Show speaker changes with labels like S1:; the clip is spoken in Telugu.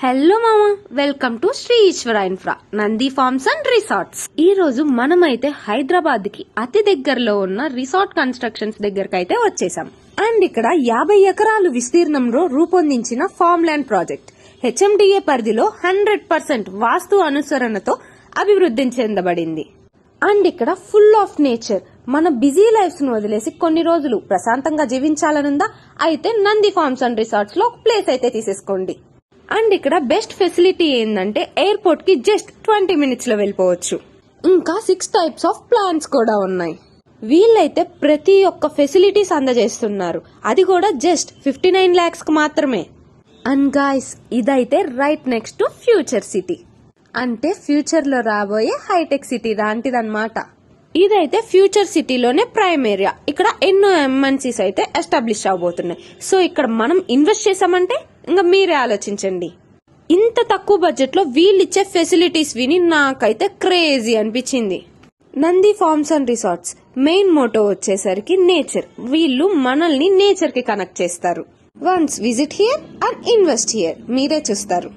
S1: హలో మామా, welcome to Shri Eshwara infra Nandi farms and resorts. ఈ రోజు మనమైతే హైదరాబాద్ కి అతి దగ్గరలో ఉన్న రిసార్ట్ కన్స్ట్రక్షన్స్ దగ్గరకు అయితే వచ్చేసాం. అండ్ ఇక్కడ 50 ఎకరాలు విస్తీర్ణంలో రూపొందించిన ఫార్మ్ ల్యాండ్ ప్రాజెక్ట్ హెచ్ఎండిఏ పరిధిలో 100% వాస్తు అనుసరణతో అభివృద్ధి చెందబడింది. అండ్ ఇక్కడ ఫుల్ ఆఫ్ నేచర్. మన బిజీ లైఫ్స్ ను వదిలేసి కొన్ని రోజులు ప్రశాంతంగా జీవించాలనుందా? అయితే నంది ఫార్మ్స్ అండ్ రిసార్ట్స్ లో ప్లేస్ అయితే తీసేసుకోండి. అండ్ ఇక్కడ బెస్ట్ ఫెసిలిటీ ఏంటంటే ఎయిర్పోర్ట్ కి జస్ట్ 20 minutes లో వెళ్ళిపోవచ్చు. ఇంకా 6 types ఆఫ్ ప్లాన్స్ కూడా ఉన్నాయి. వీళ్ళైతే ప్రతి ఒక్క ఫెసిలిటీస్ అందజేస్తున్నారు, అది కూడా జస్ట్ 59 lakhs కు మాత్రమే. అండ్ గాయ్స్, ఇదైతే right next to future city, అంటే ఫ్యూచర్ లో రాబోయే హైటెక్ సిటీ లాంటిదన్నమాట. ఇదైతే ఫ్యూచర్ సిటీలోనే ప్రైమ్ ఏరియా. ఇక్కడ ఎన్నో ఎంఎన్సీస్ అయితే ఎస్టాబ్లిష్ అవబోతున్నాయి. సో ఇక్కడ మనం ఇన్వెస్ట్ చేసామంటే ఇంకా మీరే ఆలోచించండి. ఇంత తక్కువ బడ్జెట్ లో వీళ్ళిచ్చే ఫెసిలిటీస్ విని నాకైతే క్రేజీ అనిపించింది. Nandi farms and resorts main motto వచ్చేసరికి నేచర్. వీళ్ళు మనల్ని నేచర్ కి కనెక్ట్ చేస్తారు. Once visit here and invest here, మీరే చూస్తారు.